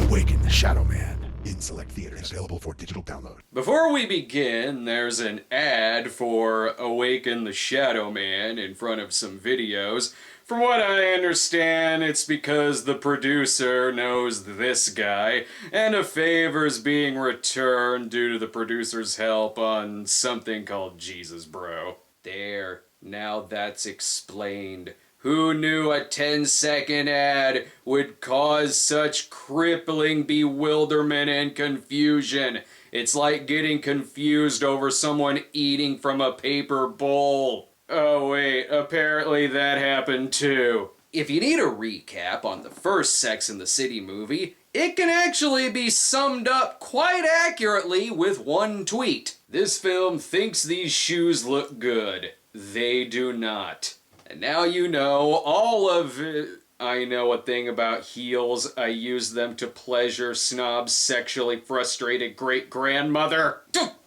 Awaken the Shadow Man. In select theaters, available for digital download. Before we begin, there's an ad for Awaken the Shadow Man in front of some videos. From what I understand, it's because the producer knows this guy, and a favor's being returned due to the producer's help on something called Jesus Bro. There, now that's explained. Who knew a 10-second ad would cause such crippling bewilderment and confusion? It's like getting confused over someone eating from a paper bowl. Oh wait, apparently that happened too. If you need a recap on the first Sex and the City movie, it can actually be summed up quite accurately with one tweet. This film thinks these shoes look good. They do not. And now you know all of it. I know a thing about heels. I use them to pleasure Snob's sexually frustrated great-grandmother.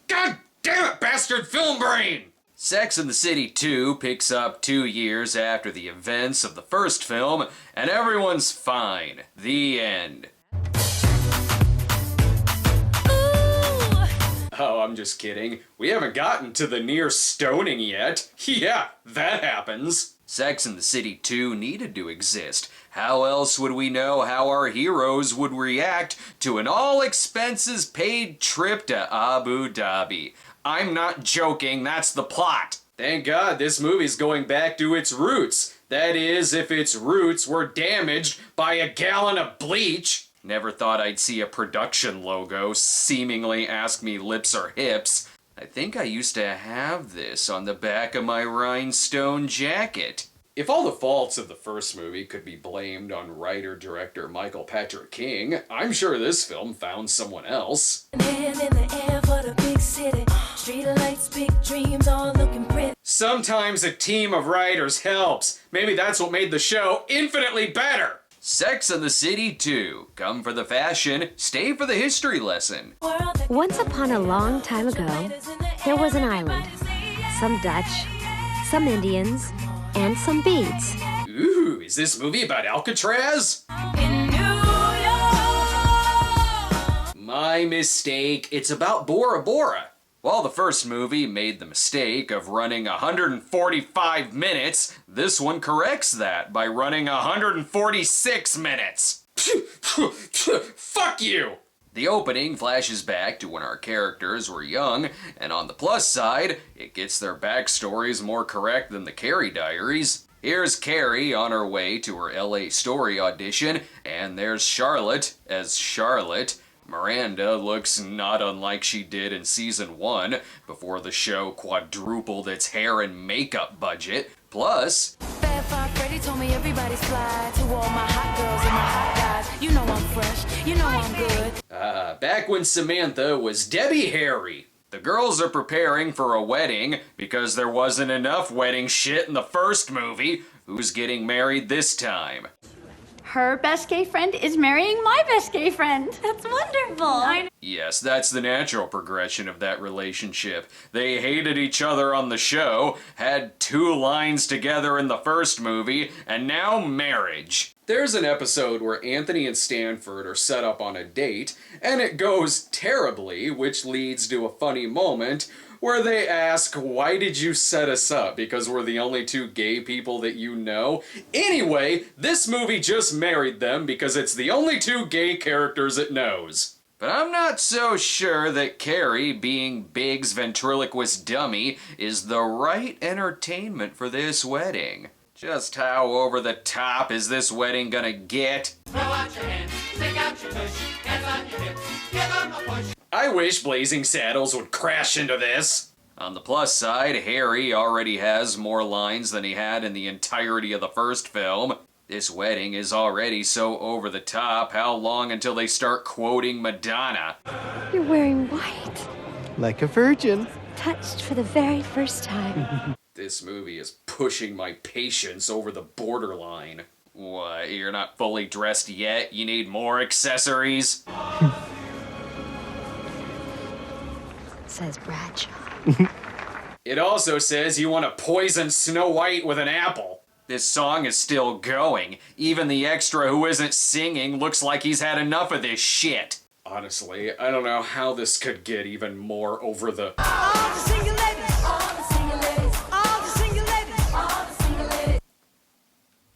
God damn it, bastard film brain! Sex and the City 2 picks up 2 years after the events of the first film, and everyone's fine. The end. Oh, I'm just kidding. We haven't gotten to the near stoning yet. Yeah, that happens. Sex and the City 2 needed to exist. How else would we know how our heroes would react to an all-expenses-paid trip to Abu Dhabi? I'm not joking, that's the plot. Thank God this movie's going back to its roots. That is, if its roots were damaged by a gallon of bleach. Never thought I'd see a production logo seemingly ask me lips or hips. I think I used to have this on the back of my rhinestone jacket. If all the faults of the first movie could be blamed on writer-director Michael Patrick King, I'm sure this film found someone else. Sometimes a team of writers helps. Maybe that's what made the show infinitely better. Sex and the City 2. Come for the fashion, stay for the history lesson. Once upon a long time ago, there was an island. Some Dutch, some Indians, and some beads. Ooh, is this movie about Alcatraz? My mistake, it's about Bora Bora. While the first movie made the mistake of running 145 minutes, this one corrects that by running 146 minutes. Fuck you! The opening flashes back to when our characters were young, and on the plus side, it gets their backstories more correct than the Carrie Diaries. Here's Carrie on her way to her LA Story audition, and there's Charlotte as Charlotte. Miranda looks not unlike she did in season 1, before the show quadrupled its hair and makeup budget. Plus, Freddy told me everybody's fly to all my hot girls and my hot guys. You know I'm fresh, you know I'm good. Back when Samantha was Debbie Harry. The girls are preparing for a wedding because there wasn't enough wedding shit in the first movie. Who's getting married this time? Her best gay friend is marrying my best gay friend. That's wonderful. Yes, that's the natural progression of that relationship. They hated each other on the show, had 2 lines together in the first movie, and now marriage. There's an episode where Anthony and Stanford are set up on a date, and it goes terribly, which leads to a funny moment where they ask, why did you set us up? Because we're the only 2 gay people that you know? Anyway, this movie just married them because it's the only 2 gay characters it knows. But I'm not so sure that Carrie, being Big's ventriloquist dummy, is the right entertainment for this wedding. Just how over the top is this wedding gonna get? Throw out your hands, stick out your tush, hands on your hips, give them a push. I wish Blazing Saddles would crash into this. On the plus side, Harry already has more lines than he had in the entirety of the first film. This wedding is already so over the top. How long until they start quoting Madonna? You're wearing white. Like a virgin. Touched for the very first time. This movie is pushing my patience over the borderline. What, you're not fully dressed yet? You need more accessories? Says Bradshaw. It also says you want to poison Snow White with an apple. This song is still going. Even the extra who isn't singing looks like he's had enough of this shit. Honestly, I don't know how this could get even more over the...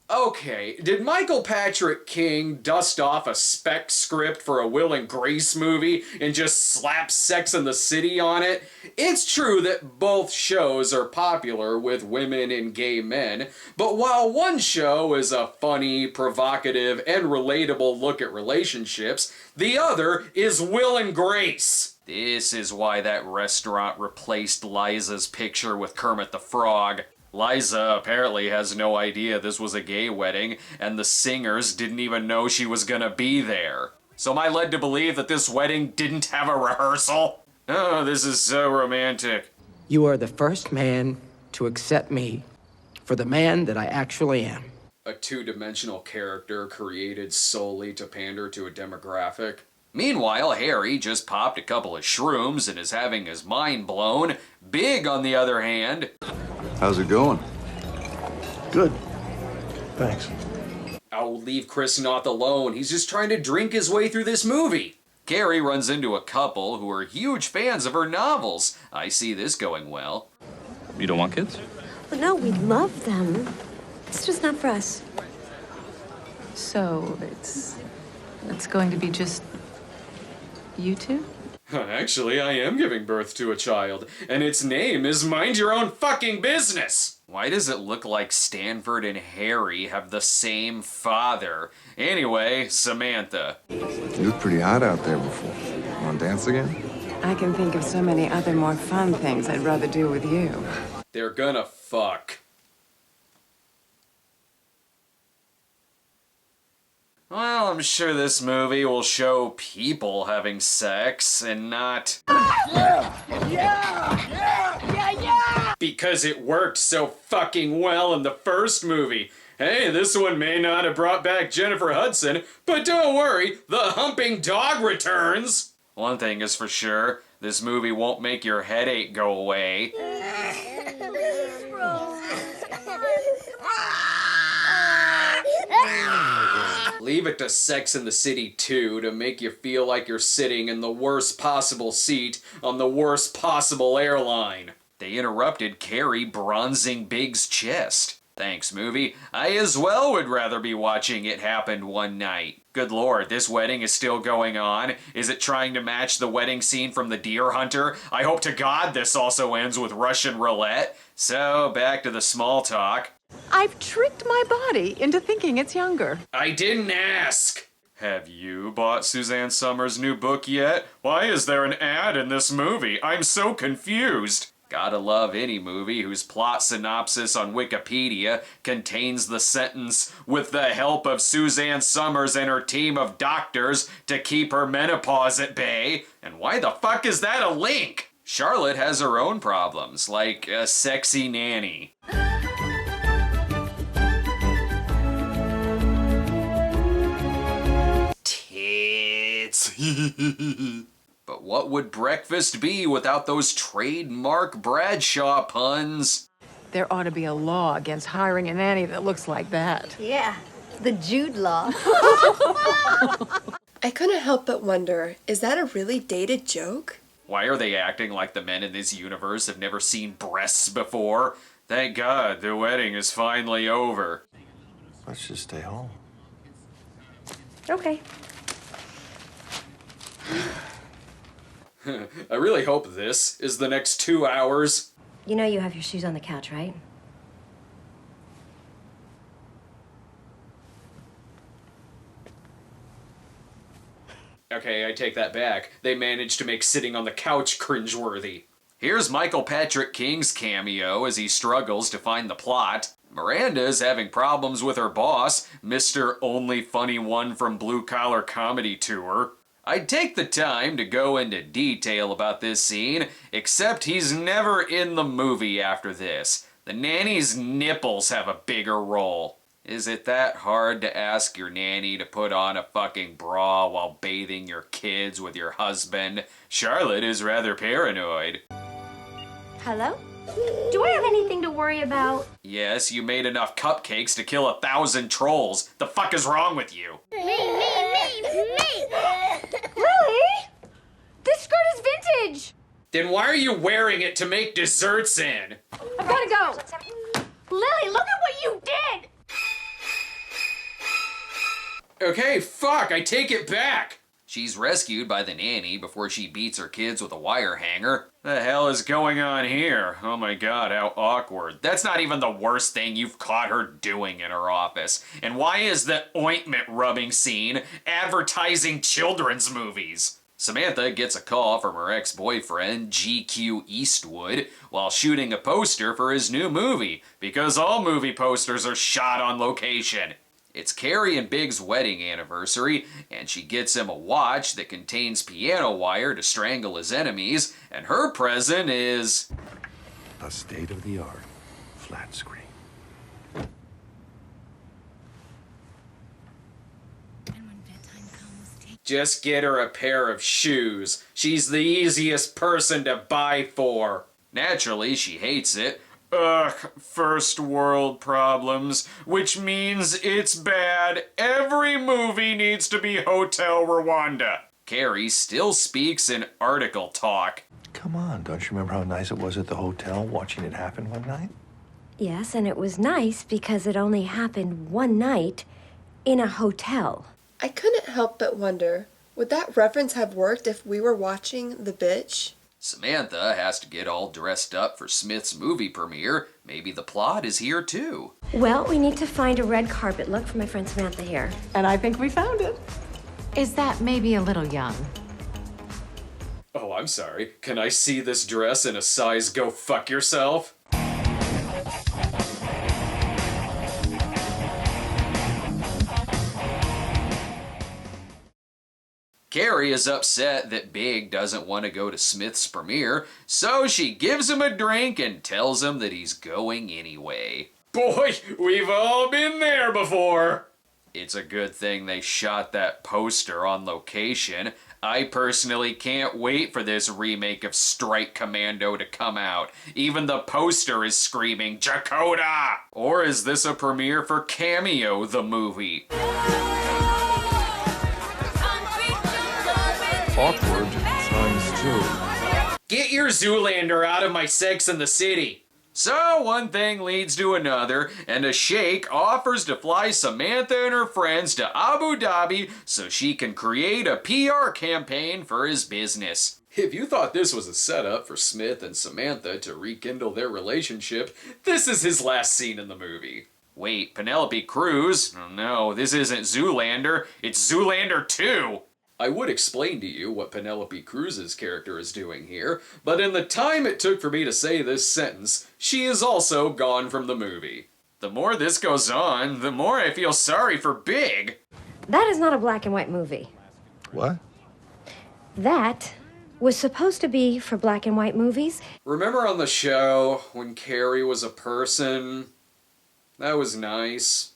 Okay, did Michael Patrick King dust off a spec script for a Will and Grace movie and just slap Sex and the City on it? It's true that both shows are popular with women and gay men, but while one show is a funny, provocative, and relatable look at relationships, the other is Will and Grace. This is why that restaurant replaced Liza's picture with Kermit the Frog. Liza apparently has no idea this was a gay wedding, and the singers didn't even know she was gonna be there. So am I led to believe that this wedding didn't have a rehearsal? Oh, this is so romantic. You are the first man to accept me for the man that I actually am. A two-dimensional character created solely to pander to a demographic. Meanwhile, Harry just popped a couple of shrooms and is having his mind blown. Big, on the other hand... How's it going? Good. Thanks. I'll leave Chris not alone. He's just trying to drink his way through this movie. Carrie runs into a couple who are huge fans of her novels. I see this going well. You don't want kids? Well, no, we love them. It's just not for us. So it's going to be just you two? Actually, I am giving birth to a child, and its name is Mind Your Own Fucking Business. Why does it look like Stanford and Harry have the same father? Anyway, Samantha. You looked pretty hot out there before. Want to dance again? I can think of so many other more fun things I'd rather do with you. They're gonna fuck. Well, I'm sure this movie will show people having sex and not... Because it worked so fucking well in the first movie. Hey, this one may not have brought back Jennifer Hudson, but don't worry, the humping dog returns! One thing is for sure, this movie won't make your headache go away. Leave it to Sex and the City 2 to make you feel like you're sitting in the worst possible seat on the worst possible airline. They interrupted Carrie bronzing Big's chest. Thanks, movie. I as well would rather be watching It Happened One Night. Good lord, this wedding is still going on? Is it trying to match the wedding scene from The Deer Hunter? I hope to God this also ends with Russian roulette. So, back to the small talk. I've tricked my body into thinking it's younger. I didn't ask! Have you bought Suzanne Summers' new book yet? Why is there an ad in this movie? I'm so confused! Gotta love any movie whose plot synopsis on Wikipedia contains the sentence, "with the help of Suzanne Summers and her team of doctors to keep her menopause at bay." And why the fuck is that a link? Charlotte has her own problems, like a sexy nanny. Tits. But what would breakfast be without those trademark Bradshaw puns? There ought to be a law against hiring a nanny that looks like that. Yeah, the Jude law. I couldn't help but wonder, is that a really dated joke? Why are they acting like the men in this universe have never seen breasts before? Thank God, the wedding is finally over. Let's just stay home. Okay. I really hope this is the next 2 hours. You know you have your shoes on the couch, right? Okay, I take that back. They managed to make sitting on the couch cringeworthy. Here's Michael Patrick King's cameo as he struggles to find the plot. Miranda is having problems with her boss, Mr. Only Funny One from Blue Collar Comedy Tour. I'd take the time to go into detail about this scene, except he's never in the movie after this. The nanny's nipples have a bigger role. Is it that hard to ask your nanny to put on a fucking bra while bathing your kids with your husband? Charlotte is rather paranoid. Hello? Do I have anything to worry about? Yes, you made enough cupcakes to kill 1,000 trolls. The fuck is wrong with you? Me! Lily! This skirt is vintage! Then why are you wearing it to make desserts in? I've gotta go! Lily, look at what you did! Okay, fuck, I take it back. She's rescued by the nanny before she beats her kids with a wire hanger. The hell is going on here? Oh my god, how awkward. That's not even the worst thing you've caught her doing in her office. And why is the ointment rubbing scene advertising children's movies? Samantha gets a call from her ex-boyfriend, GQ Eastwood, while shooting a poster for his new movie, because all movie posters are shot on location. It's Carrie and Big's wedding anniversary, and she gets him a watch that contains piano wire to strangle his enemies, and her present is... A state-of-the-art flat screen. Just get her a pair of shoes. She's the easiest person to buy for. Naturally, she hates it. Ugh, first world problems, which means it's bad. Every movie needs to be Hotel Rwanda. Carrie still speaks in article talk. Come on, don't you remember how nice it was at the hotel watching it happen one night? Yes, and it was nice because it only happened one night in a hotel. I couldn't help but wonder, would that reference have worked if we were watching The Bitch? Samantha has to get all dressed up for Smith's movie premiere. Maybe the plot is here too. Well, we need to find a red carpet look for my friend Samantha here. And I think we found it. Is that maybe a little young? Oh, I'm sorry. Can I see this dress in a size go fuck yourself? Carrie is upset that Big doesn't want to go to Smith's premiere, so she gives him a drink and tells him that he's going anyway. Boy, we've all been there before! It's a good thing they shot that poster on location. I personally can't wait for this remake of Strike Commando to come out. Even the poster is screaming, Jakota! Or is this a premiere for Cameo the movie? Awkward times two. Get your Zoolander out of my Sex and the City. So one thing leads to another, and a sheikh offers to fly Samantha and her friends to Abu Dhabi so she can create a PR campaign for his business. If you thought this was a setup for Smith and Samantha to rekindle their relationship, this is his last scene in the movie. Wait, Penelope Cruz? Oh no, this isn't Zoolander, it's Zoolander 2! I would explain to you what Penelope Cruz's character is doing here, but in the time it took for me to say this sentence, she is also gone from the movie. The more this goes on, the more I feel sorry for Big. That is not a black and white movie. What? That was supposed to be for black and white movies. Remember on the show when Carrie was a person? That was nice.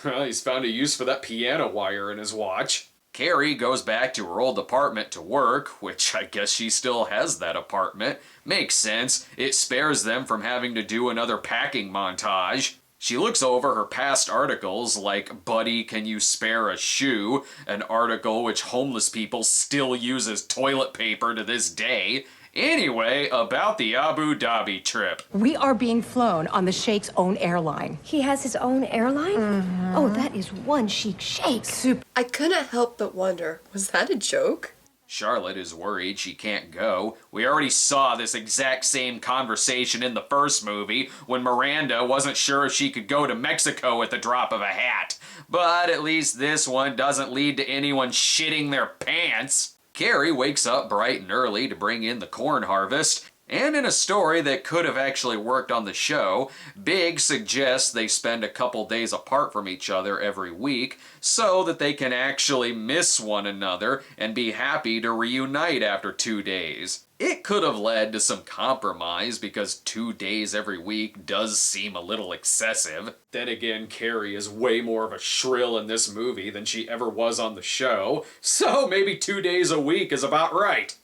Well, he's found a use for that piano wire in his watch. Carrie goes back to her old apartment to work, which I guess she still has that apartment. Makes sense. It spares them from having to do another packing montage. She looks over her past articles like Buddy, Can You Spare a Shoe? An article which homeless people still use as toilet paper to this day. Anyway, about the Abu Dhabi trip. We are being flown on the Sheikh's own airline. He has his own airline? Mm-hmm. Oh, that is one chic sheikh. I couldn't help but wonder, was that a joke? Charlotte is worried she can't go. We already saw this exact same conversation in the first movie when Miranda wasn't sure if she could go to Mexico at the drop of a hat. But at least this one doesn't lead to anyone shitting their pants. Carrie wakes up bright and early to bring in the corn harvest, And in a story that could have actually worked on the show, Big suggests they spend a couple days apart from each other every week so that they can actually miss one another and be happy to reunite after 2 days. It could have led to some compromise because 2 days every week does seem a little excessive. Then again, Carrie is way more of a shrill in this movie than she ever was on the show, so maybe 2 days a week is about right.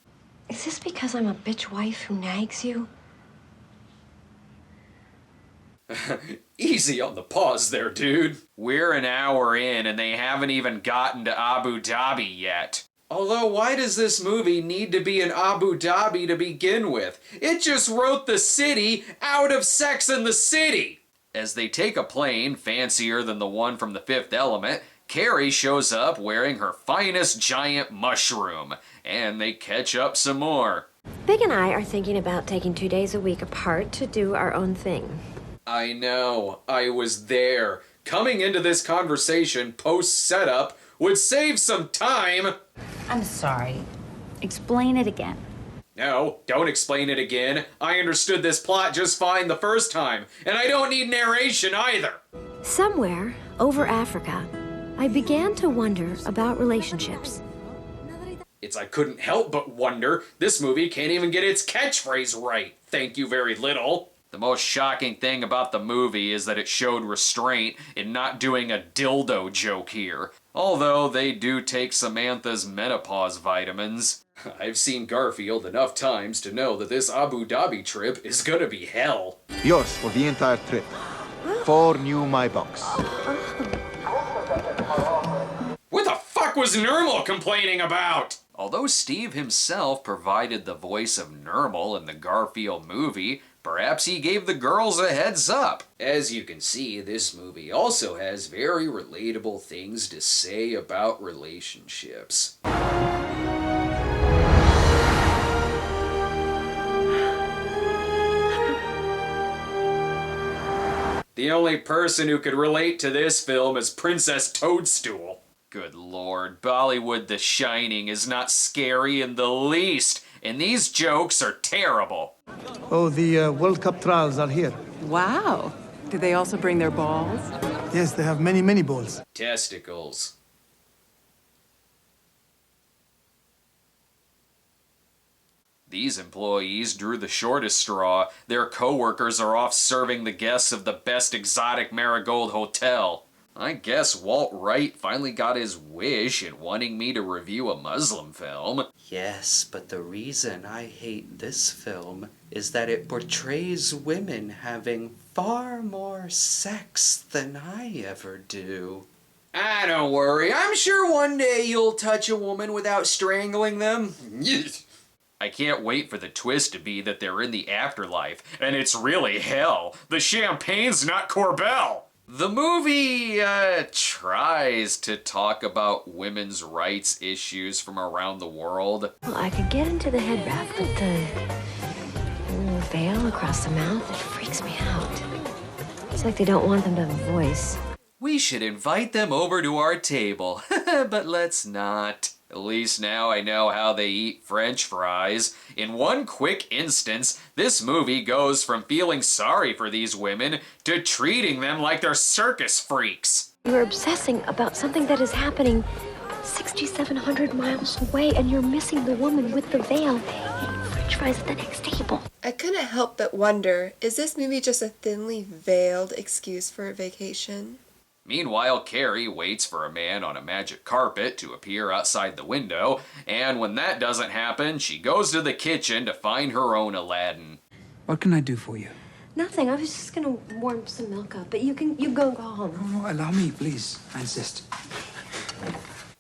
Is this because I'm a bitch wife who nags you? Easy on the pause there, dude. We're an hour in and they haven't even gotten to Abu Dhabi yet. Although, why does this movie need to be in Abu Dhabi to begin with? It just wrote the city out of Sex and the City! As they take a plane fancier than the one from The Fifth Element, Carrie shows up wearing her finest giant mushroom, and they catch up some more. Big and I are thinking about taking 2 days a week apart to do our own thing. I know, I was there. Coming into this conversation post-setup would save some time. I'm sorry. Explain it again. No, don't explain it again. I understood this plot just fine the first time, and I don't need narration either. Somewhere over Africa, I began to wonder about relationships. It's I couldn't help but wonder. This movie can't even get its catchphrase right. Thank you very little. The most shocking thing about the movie is that it showed restraint in not doing a dildo joke here. Although they do take Samantha's menopause vitamins. I've seen Garfield enough times to know that this Abu Dhabi trip is gonna be hell. Yours for the entire trip. 4 new My Box. What the fuck was Nermal complaining about? Although Steve himself provided the voice of Nermal in the Garfield movie, perhaps he gave the girls a heads up. As you can see, this movie also has very relatable things to say about relationships. The only person who could relate to this film is Princess Toadstool. Good lord, Bollywood The Shining is not scary in the least, and these jokes are terrible. Oh, the World Cup trials are here. Wow. Did they also bring their balls? Yes, they have many, many balls. Testicles. These employees drew the shortest straw. Their co-workers are off serving the guests of the best exotic Marigold Hotel. I guess Walt Wright finally got his wish in wanting me to review a Muslim film. Yes, but the reason I hate this film is that it portrays women having far more sex than I ever do. Ah, don't worry. I'm sure one day you'll touch a woman without strangling them. I can't wait for the twist to be that they're in the afterlife, and it's really hell. The champagne's not Corbel. The movie tries to talk about women's rights issues from around the world. Well, I could get into the head wrap, but the veil across the mouth, it freaks me out. It's like they don't want them to have a voice. We should invite them over to our table, but let's not. At least now I know how they eat French fries. In one quick instance, this movie goes from feeling sorry for these women to treating them like they're circus freaks. You're obsessing about something that is happening 6,700 miles away, and you're missing the woman with the veil eating French fries at the next table. I couldn't help but wonder, is this movie just a thinly veiled excuse for a vacation? Meanwhile, Carrie waits for a man on a magic carpet to appear outside the window, and when that doesn't happen, she goes to the kitchen to find her own Aladdin. What can I do for you? Nothing. I was just gonna warm some milk up, but you go home. No, allow me, please. I insist.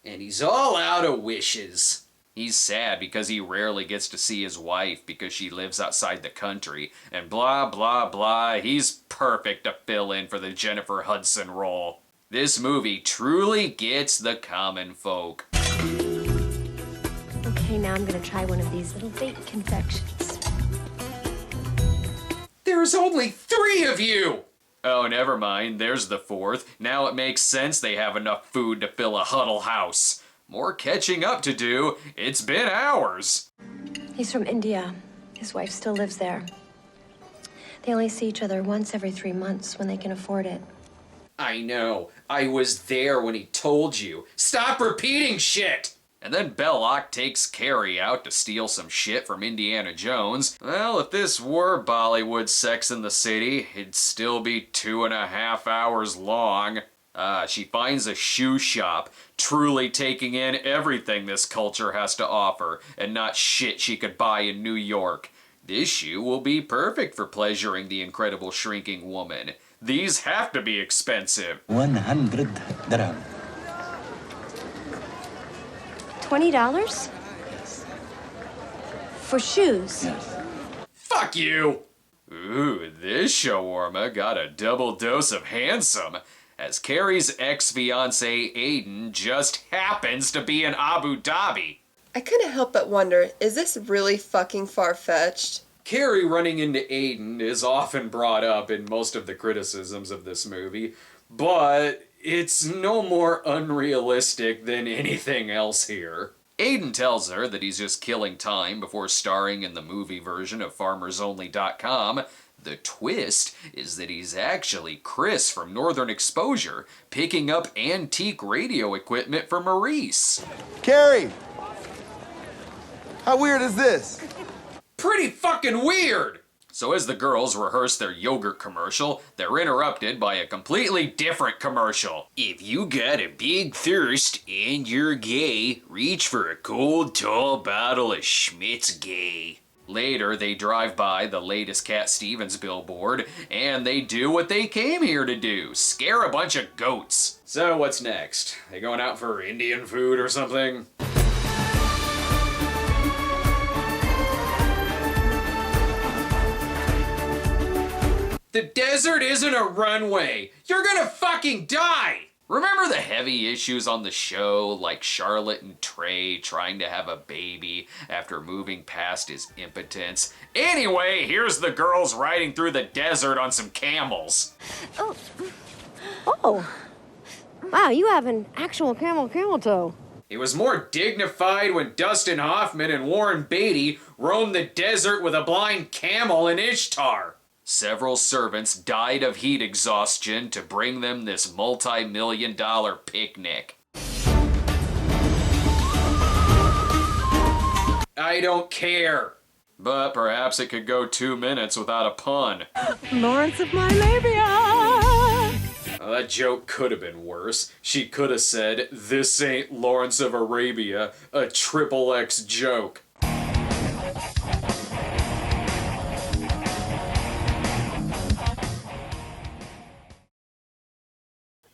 And he's all out of wishes. He's sad because he rarely gets to see his wife because she lives outside the country, and blah, blah, blah. He's perfect to fill in for the Jennifer Hudson role. This movie truly gets the common folk. Okay, now I'm gonna try one of these little date confections. There's only 3 of you! Oh, never mind. There's the 4th. Now it makes sense they have enough food to fill a Huddle house. More catching up to do. It's been hours. He's from India. His wife still lives there. They only see each other once every 3 months when they can afford it. I know. I was there when he told you. Stop repeating shit! And then Belloc takes Carrie out to steal some shit from Indiana Jones. Well, if this were Bollywood Sex in the City, it'd still be 2.5 hours long. She finds a shoe shop, truly taking in everything this culture has to offer, and not shit she could buy in New York. This shoe will be perfect for pleasuring the incredible shrinking woman. These have to be expensive. 100 dirham. $20? For shoes? Yes. Fuck you! Ooh, this shawarma got a double dose of handsome, as Carrie's ex-fiancé Aiden just happens to be in Abu Dhabi. I couldn't help but wonder, is this really fucking far-fetched? Carrie running into Aiden is often brought up in most of the criticisms of this movie, but it's no more unrealistic than anything else here. Aiden tells her that he's just killing time before starring in the movie version of FarmersOnly.com. The twist is that he's actually Chris from Northern Exposure, picking up antique radio equipment for Maurice. Carrie! How weird is this? Pretty fucking weird! So as the girls rehearse their yogurt commercial, they're interrupted by a completely different commercial. If you got a big thirst and you're gay, reach for a cold, tall bottle of Schmidt's Gay. Later, they drive by the latest Cat Stevens billboard, and they do what they came here to do, scare a bunch of goats. So what's next? They going out for Indian food or something? The desert isn't a runway. You're gonna fucking die! Remember the heavy issues on the show, like Charlotte and Trey trying to have a baby after moving past his impotence? Anyway, here's the girls riding through the desert on some camels. Oh. Wow, you have an actual camel toe. It was more dignified when Dustin Hoffman and Warren Beatty roamed the desert with a blind camel in Ishtar. Several servants died of heat exhaustion to bring them this multi-million-dollar picnic. I don't care. But perhaps it could go 2 minutes without a pun. Lawrence of my labia! Well, that joke could have been worse. She could have said, "This ain't Lawrence of Arabia," a XXX joke.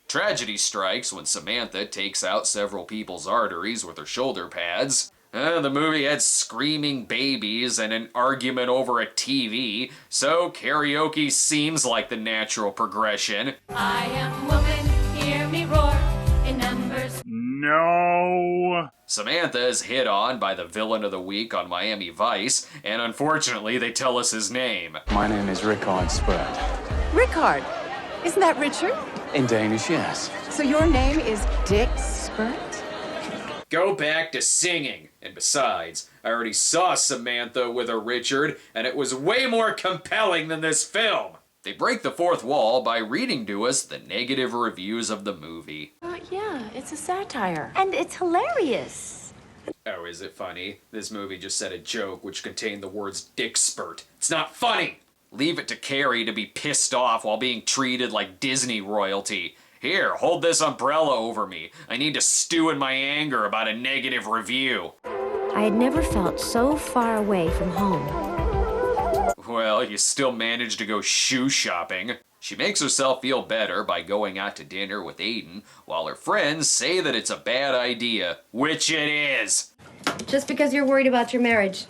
Tragedy strikes when Samantha takes out several people's arteries with her shoulder pads. The movie had screaming babies and an argument over a TV, so karaoke seems like the natural progression. I am woman, hear me roar, in numbers. No! Samantha is hit on by the villain of the week on Miami Vice, and unfortunately they tell us his name. My name is Rickard Spurt. Rickard. Isn't that Richard? In Danish, yes. So your name is Dick Spurt? Go back to singing. And besides, I already saw Samantha with a Richard, and it was way more compelling than this film. They break the fourth wall by reading to us the negative reviews of the movie. Yeah, it's a satire. And it's hilarious. Oh, is it funny? This movie just said a joke which contained the words Dick Spurt. It's not funny! Leave it to Carrie to be pissed off while being treated like Disney royalty. Here, hold this umbrella over me. I need to stew in my anger about a negative review. I had never felt so far away from home. Well, you still managed to go shoe shopping. She makes herself feel better by going out to dinner with Aiden, while her friends say that it's a bad idea, which it is. Just because you're worried about your marriage,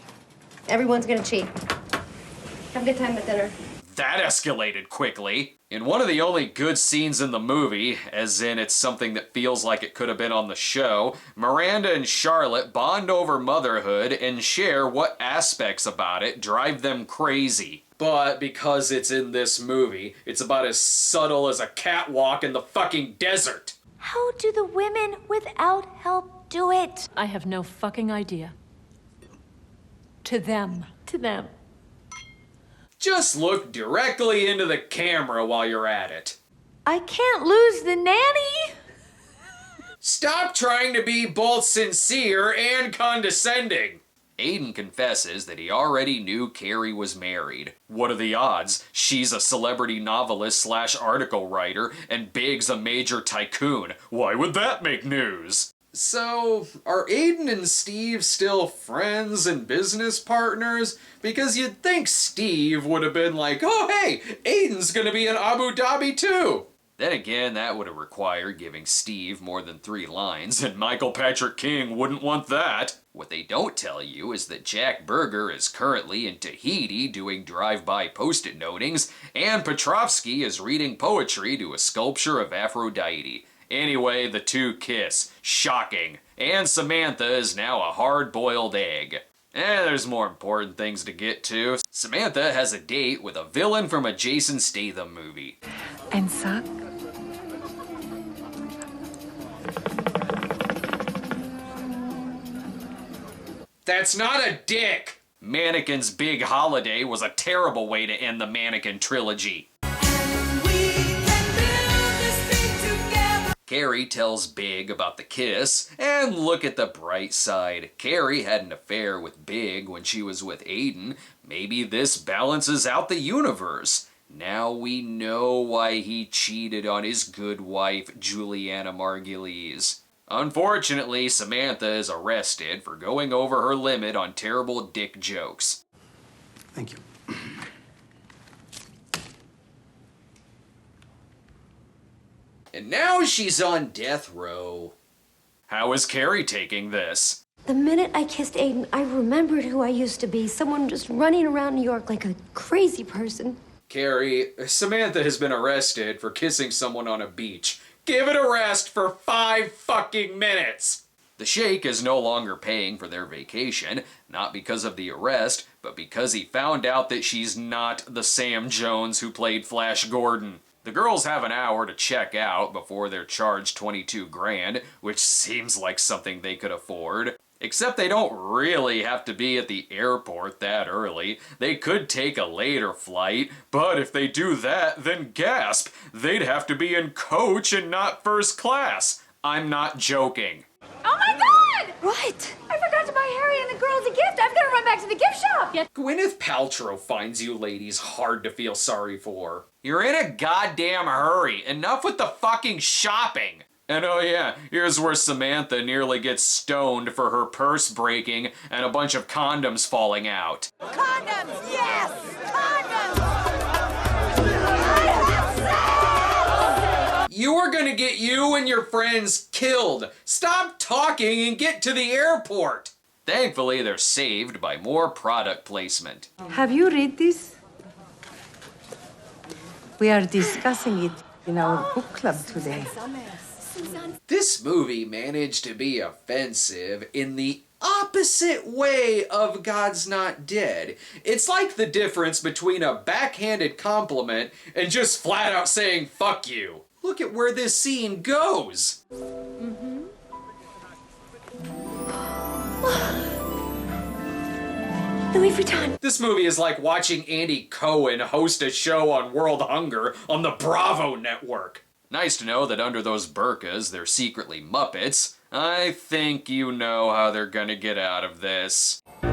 everyone's gonna cheat. Have a good time at dinner. That escalated quickly. In one of the only good scenes in the movie, as in it's something that feels like it could have been on the show, Miranda and Charlotte bond over motherhood and share what aspects about it drive them crazy. But because it's in this movie, it's about as subtle as a catwalk in the fucking desert. How do the women without help do it? I have no fucking idea. To them. To them. Just look directly into the camera while you're at it. I can't lose the nanny. Stop trying to be both sincere and condescending. Aiden confesses that he already knew Carrie was married. What are the odds? She's a celebrity novelist / article writer, and Big's a major tycoon. Why would that make news? So, are Aiden and Steve still friends and business partners? Because you'd think Steve would have been like, oh hey, Aiden's gonna be in Abu Dhabi too. Then again, that would have required giving Steve more than 3 lines, and Michael Patrick King wouldn't want that. What they don't tell you is that Jack Berger is currently in Tahiti doing drive-by post-it notings, and Petrovsky is reading poetry to a sculpture of Aphrodite. Anyway, the two kiss. Shocking. And Samantha is now a hard-boiled egg. There's more important things to get to. Samantha has a date with a villain from a Jason Statham movie. And suck? That's not a dick! Mannequin's Big Holiday was a terrible way to end the Mannequin trilogy. Carrie tells Big about the kiss, and look at the bright side. Carrie had an affair with Big when she was with Aiden. Maybe this balances out the universe. Now we know why he cheated on his good wife, Juliana Margulies. Unfortunately, Samantha is arrested for going over her limit on terrible dick jokes. Thank you. And now she's on death row. How is Carrie taking this? The minute I kissed Aiden, I remembered who I used to be. Someone just running around New York like a crazy person. Carrie, Samantha has been arrested for kissing someone on a beach. Give it a rest for 5 fucking minutes! The Sheikh is no longer paying for their vacation, not because of the arrest, but because he found out that she's not the Sam Jones who played Flash Gordon. The girls have an hour to check out before they're charged 22 grand, which seems like something they could afford. Except they don't really have to be at the airport that early. They could take a later flight, but if they do that, then gasp, they'd have to be in coach and not first class. I'm not joking. Oh my God! What? I forgot to buy Harry and the girls a gift. I've got to run back to the gift shop. Gwyneth Paltrow finds you ladies hard to feel sorry for. You're in a goddamn hurry. Enough with the fucking shopping. And oh yeah, here's where Samantha nearly gets stoned for her purse breaking and a bunch of condoms falling out. Condoms, yes! Condoms! You are gonna get you and your friends killed. Stop talking and get to the airport. Thankfully, they're saved by more product placement. Have you read this? We are discussing it in our book club today. This movie managed to be offensive in the opposite way of God's Not Dead. It's like the difference between a backhanded compliment and just flat out saying, fuck you. Look at where this scene goes. Louis Vuitton. This movie is like watching Andy Cohen host a show on World Hunger on the Bravo network. Nice to know that under those burqas, they're secretly Muppets. I think you know how they're gonna get out of this. All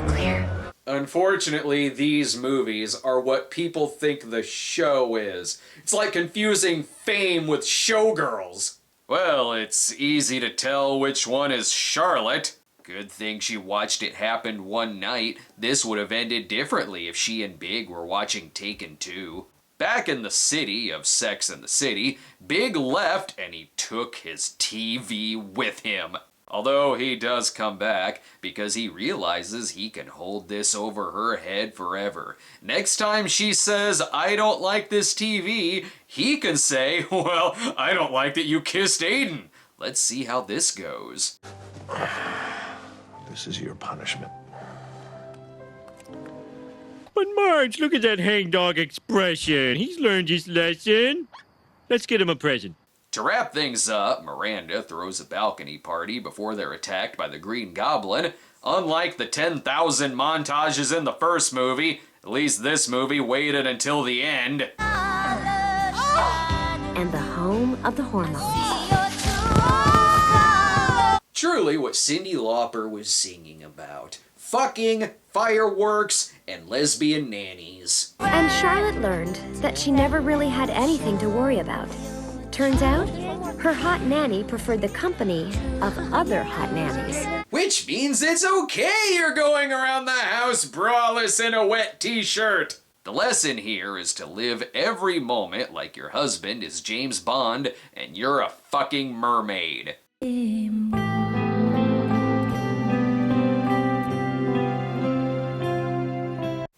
clear. Unfortunately, these movies are what people think the show is. It's like confusing Fame with Showgirls. Well, it's easy to tell which one is Charlotte. Good thing she watched it happen one night. This would have ended differently if she and Big were watching Taken 2. Back in the city of Sex and the City, Big left and he took his TV with him. Although he does come back because he realizes he can hold this over her head forever. Next time she says, I don't like this TV, he can say, well, I don't like that you kissed Aiden. Let's see how this goes. This is your punishment. But Marge, look at that hangdog expression. He's learned his lesson. Let's get him a present. To wrap things up, Miranda throws a balcony party before they're attacked by the Green Goblin. Unlike the 10,000 montages in the first movie, at least this movie waited until the end. And the home of the hormones. Truly what Cyndi Lauper was singing about. Fucking, fireworks, and lesbian nannies. And Charlotte learned that she never really had anything to worry about. Turns out, her hot nanny preferred the company of other hot nannies. Which means it's okay you're going around the house braless in a wet t-shirt. The lesson here is to live every moment like your husband is James Bond and you're a fucking mermaid.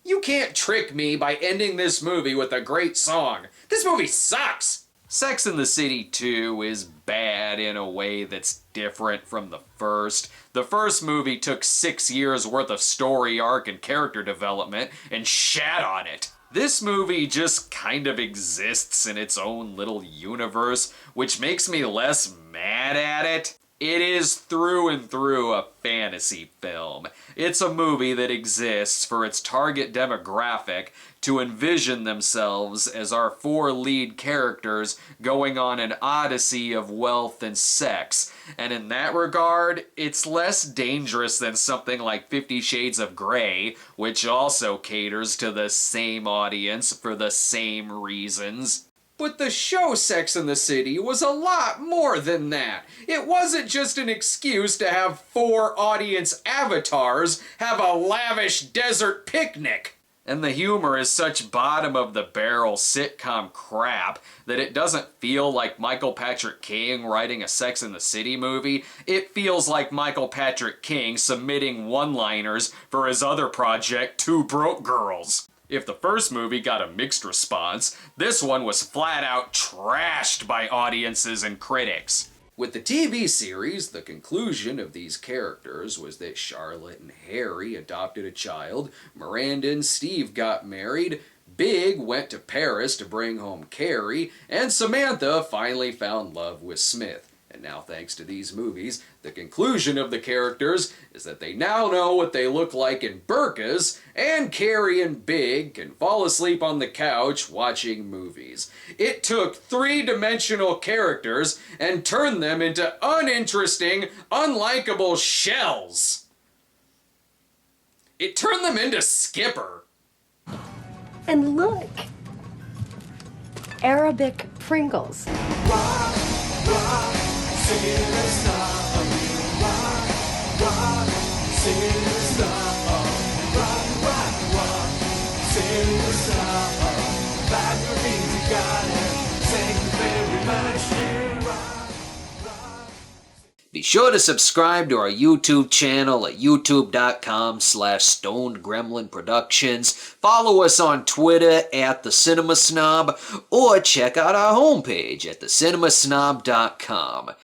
You can't trick me by ending this movie with a great song. This movie sucks! Sex and the City 2 is bad in a way that's different from the first. The first movie took 6 years worth of story arc and character development and shat on it. This movie just kind of exists in its own little universe, which makes me less mad at it. It is through and through a fantasy film. It's a movie that exists for its target demographic to envision themselves as our 4 lead characters going on an odyssey of wealth and sex. And in that regard, it's less dangerous than something like 50 Shades of Grey, which also caters to the same audience for the same reasons. But the show Sex and the City was a lot more than that. It wasn't just an excuse to have 4 audience avatars have a lavish desert picnic. And the humor is such bottom-of-the-barrel sitcom crap that it doesn't feel like Michael Patrick King writing a Sex and the City movie. It feels like Michael Patrick King submitting one-liners for his other project, Two Broke Girls. If the first movie got a mixed response, this one was flat out trashed by audiences and critics. With the TV series, the conclusion of these characters was that Charlotte and Harry adopted a child, Miranda and Steve got married, Big went to Paris to bring home Carrie, and Samantha finally found love with Smith. And now, thanks to these movies, the conclusion of the characters is that they now know what they look like in burqas, and Carrie and Big can fall asleep on the couch watching movies. It took 3-dimensional characters and turned them into uninteresting, unlikable shells. It turned them into Skipper. And look! Arabic Pringles. Be sure to subscribe to our YouTube channel at youtube.com/StonedGremlin Productions. Follow us on Twitter at the Cinema Snob, or check out our homepage at thecinemasnob.com.